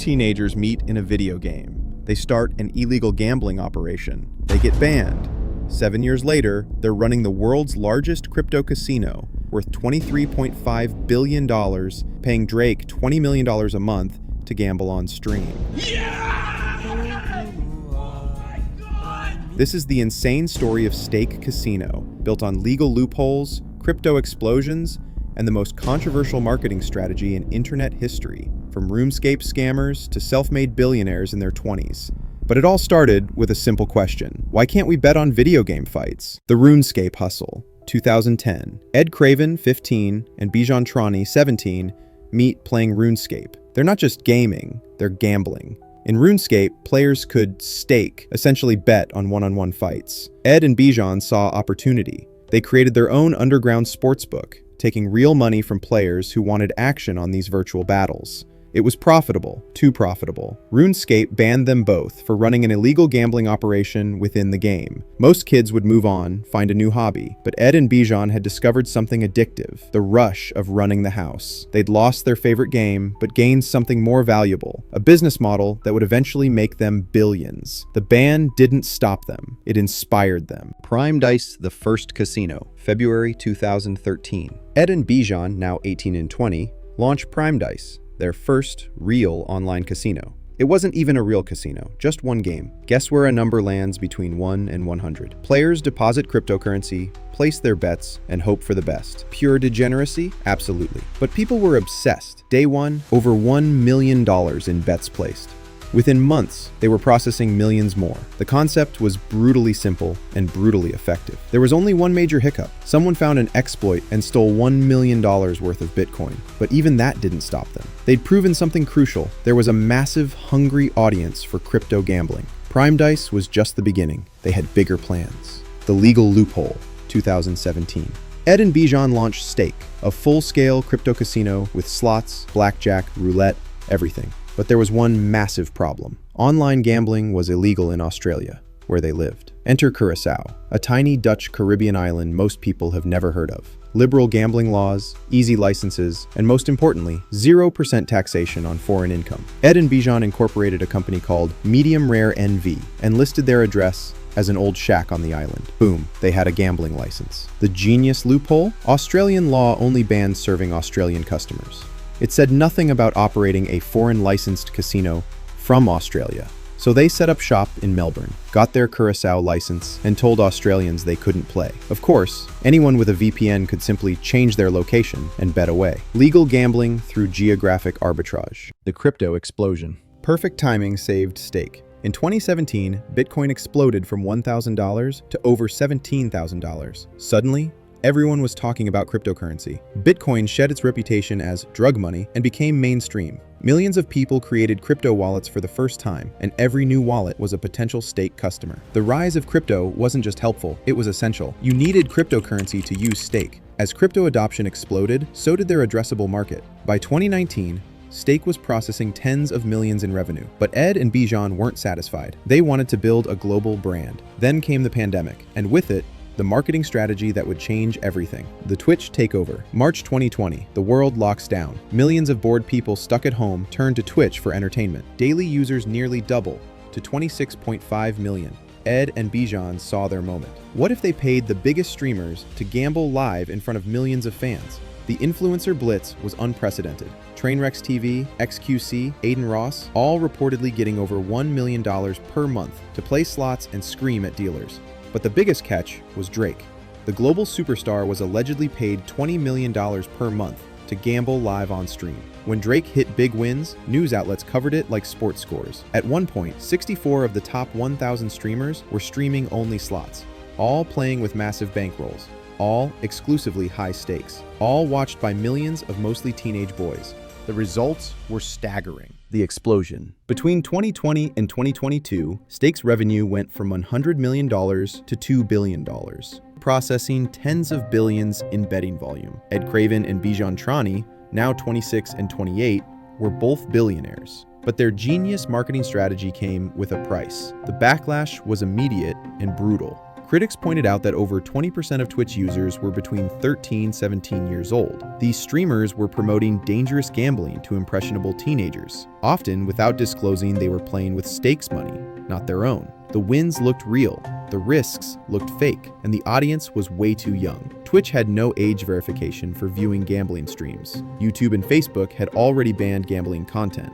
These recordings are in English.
teenagers meet in a video game. They start an illegal gambling operation. They get banned. 7 years later, they're running the world's largest crypto casino, worth $23.5 billion, paying Drake $20 million a month to gamble on stream. This is the insane story of Stake Casino, built on legal loopholes, crypto explosions, and the most controversial marketing strategy in internet history, from Runescape scammers to self-made billionaires in their 20s. But it all started with a simple question. Why can't we bet on video game fights? The Runescape Hustle, 2010. Ed Craven, 15, and Bijan Trani, 17, meet playing RuneScape. They're not just gaming, they're gambling. In RuneScape, players could stake, essentially bet on one-on-one fights. Ed and Bijan saw opportunity. They created their own underground sportsbook, taking real money from players who wanted action on these virtual battles. It was profitable, too profitable. RuneScape banned them both for running an illegal gambling operation within the game. Most kids would move on, find a new hobby, but Ed and Bijan had discovered something addictive, the rush of running the house. They'd lost their favorite game, but gained something more valuable, a business model that would eventually make them billions. The ban didn't stop them, it inspired them. Prime Dice, the first casino, February 2013. Ed and Bijan, now 18 and 20, launched Prime Dice, their first real online casino. It wasn't even a real casino, just one game. Guess where a number lands between 1 and 100. Players deposit cryptocurrency, place their bets, and hope for the best. Pure degeneracy? Absolutely. But people were obsessed. Day one, over $1 million in bets placed. Within months, they were processing millions more. The concept was brutally simple and brutally effective. There was only one major hiccup. Someone found an exploit and stole $1 million worth of Bitcoin. But even that didn't stop them. They'd proven something crucial. There was a massive, hungry audience for crypto gambling. Prime Dice was just the beginning. They had bigger plans. The legal loophole, 2017. Ed and Bijan launched Stake, a full-scale crypto casino with slots, blackjack, roulette, everything. But there was one massive problem. Online gambling was illegal in Australia, where they lived. Enter Curaçao, a tiny Dutch Caribbean island most people have never heard of. Liberal gambling laws, easy licenses, and most importantly, 0% taxation on foreign income. Ed and Bijan incorporated a company called Medium Rare NV and listed their address as an old shack on the island. Boom, they had a gambling license. The genius loophole? Australian law only banned serving Australian customers. It said nothing about operating a foreign licensed casino from Australia. So they set up shop in Melbourne, got their Curaçao license, and told Australians they couldn't play. Of course, anyone with a VPN could simply change their location and bet away. Legal gambling through geographic arbitrage. The crypto explosion. Perfect timing saved Stake. In 2017, Bitcoin exploded from $1,000 to over $17,000. Suddenly, everyone was talking about cryptocurrency. Bitcoin shed its reputation as drug money and became mainstream. Millions of people created crypto wallets for the first time, and every new wallet was a potential Stake customer. The rise of crypto wasn't just helpful, it was essential. You needed cryptocurrency to use Stake. As crypto adoption exploded, so did their addressable market. By 2019, Stake was processing tens of millions in revenue. But Ed and Bijan weren't satisfied. They wanted to build a global brand. Then came the pandemic, and with it, the marketing strategy that would change everything. The Twitch takeover. March 2020, the world locks down. Millions of bored people stuck at home turned to Twitch for entertainment. Daily users nearly double to 26.5 million. Ed and Bijan saw their moment. What if they paid the biggest streamers to gamble live in front of millions of fans? The influencer blitz was unprecedented. Trainwrecks TV, XQC, Aiden Ross, all reportedly getting over $1 million per month to play slots and scream at dealers. But the biggest catch was Drake. The global superstar was allegedly paid $20 million per month to gamble live on stream. When Drake hit big wins, news outlets covered it like sports scores. At one point, 64 of the top 1,000 streamers were streaming only slots, all playing with massive bankrolls, all exclusively high stakes, all watched by millions of mostly teenage boys. The results were staggering. The explosion. Between 2020 and 2022, Stake's revenue went from $100 million to $2 billion, processing tens of billions in betting volume. Ed Craven and Bijan Trani, now 26 and 28, were both billionaires. But their genius marketing strategy came with a price. The backlash was immediate and brutal. Critics pointed out that over 20% of Twitch users were between 13 and 17 years old. These streamers were promoting dangerous gambling to impressionable teenagers, often without disclosing they were playing with stakes money, not their own. The wins looked real, the risks looked fake, and the audience was way too young. Twitch had no age verification for viewing gambling streams. YouTube and Facebook had already banned gambling content.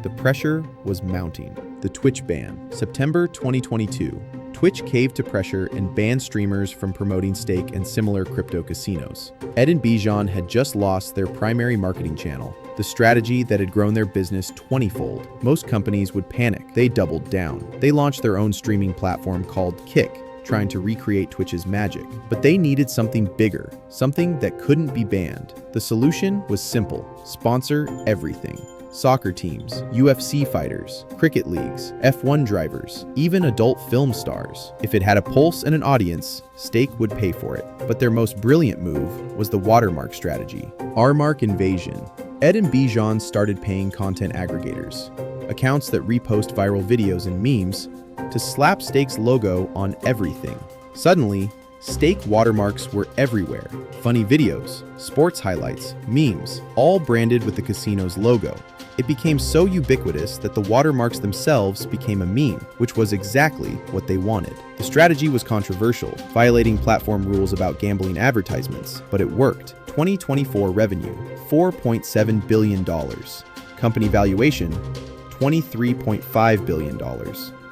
The pressure was mounting. The Twitch ban. September 2022. Twitch caved to pressure and banned streamers from promoting stake and similar crypto casinos. Ed and Bijan had just lost their primary marketing channel, the strategy that had grown their business 20-fold. Most companies would panic. They doubled down. They launched their own streaming platform called Kick, trying to recreate Twitch's magic. But they needed something bigger, something that couldn't be banned. The solution was simple: sponsor everything. Soccer teams, UFC fighters, cricket leagues, F1 drivers, even adult film stars. If it had a pulse and an audience, stake would pay for it. But their most brilliant move was the watermark strategy. R-mark invasion. Ed and Bijan started paying content aggregators, accounts that repost viral videos and memes, to slap Stake's logo on everything. Suddenly, Stake watermarks were everywhere. Funny videos, sports highlights, memes, all branded with the casino's logo. It became so ubiquitous that the watermarks themselves became a meme, which was exactly what they wanted. The strategy was controversial, violating platform rules about gambling advertisements, but it worked. 2024 revenue, $4.7 billion. Company valuation, $23.5 billion.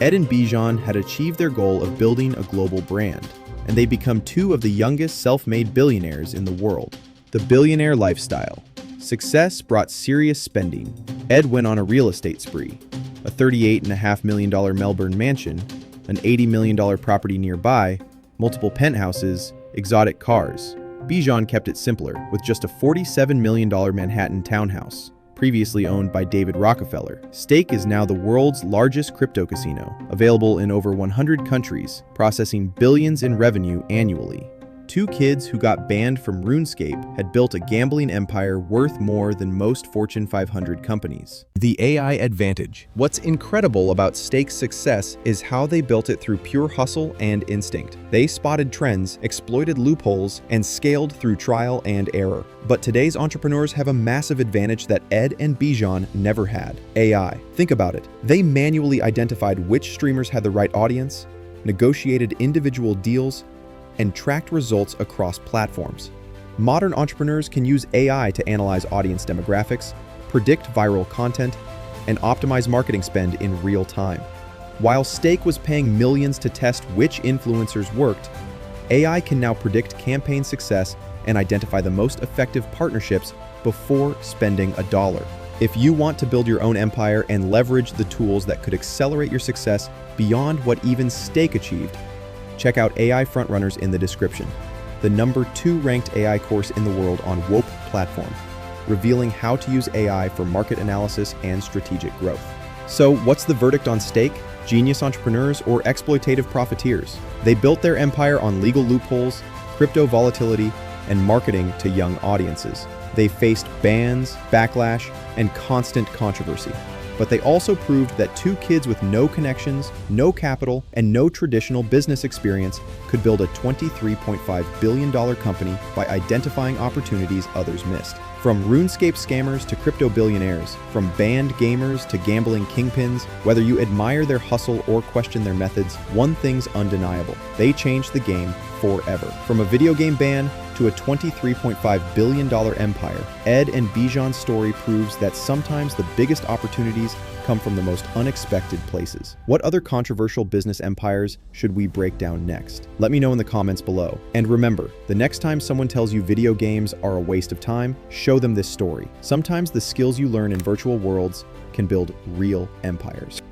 Ed and Bijan had achieved their goal of building a global brand, and they become two of the youngest self-made billionaires in the world. The billionaire lifestyle. Success brought serious spending. Ed went on a real estate spree. A $38.5 million Melbourne mansion, an $80 million property nearby, multiple penthouses, exotic cars. Bijan kept it simpler, with just a $47 million Manhattan townhouse, previously owned by David Rockefeller. Stake is now the world's largest crypto casino, available in over 100 countries, processing billions in revenue annually. Two kids who got banned from Runescape had built a gambling empire worth more than most Fortune 500 companies. The AI advantage. What's incredible about Stake's success is how they built it through pure hustle and instinct. They spotted trends, exploited loopholes, and scaled through trial and error. But today's entrepreneurs have a massive advantage that Ed and Bijan never had: AI. Think about it. They manually identified which streamers had the right audience, negotiated individual deals, and tracked results across platforms. Modern entrepreneurs can use AI to analyze audience demographics, predict viral content, and optimize marketing spend in real time. While Stake was paying millions to test which influencers worked, AI can now predict campaign success and identify the most effective partnerships before spending a dollar. If you want to build your own empire and leverage the tools that could accelerate your success beyond what even Stake achieved, check out AI Frontrunners in the description, the #2 ranked AI course in the world on Whoop platform, revealing how to use AI for market analysis and strategic growth. So what's the verdict on Stake? Genius entrepreneurs or exploitative profiteers? They built their empire on legal loopholes, crypto volatility, and marketing to young audiences. They faced bans, backlash, and constant controversy. But they also proved that two kids with no connections, no capital, and no traditional business experience could build a $23.5 billion company by identifying opportunities others missed. From RuneScape scammers to crypto billionaires, from banned gamers to gambling kingpins, whether you admire their hustle or question their methods, one thing's undeniable: they changed the game forever. From a video game ban to a $23.5 billion empire, Ed and Bijan's story proves that sometimes the biggest opportunities come from the most unexpected places. What other controversial business empires should we break down next? Let me know in the comments below. And remember, the next time someone tells you video games are a waste of time, show them this story. Sometimes the skills you learn in virtual worlds can build real empires.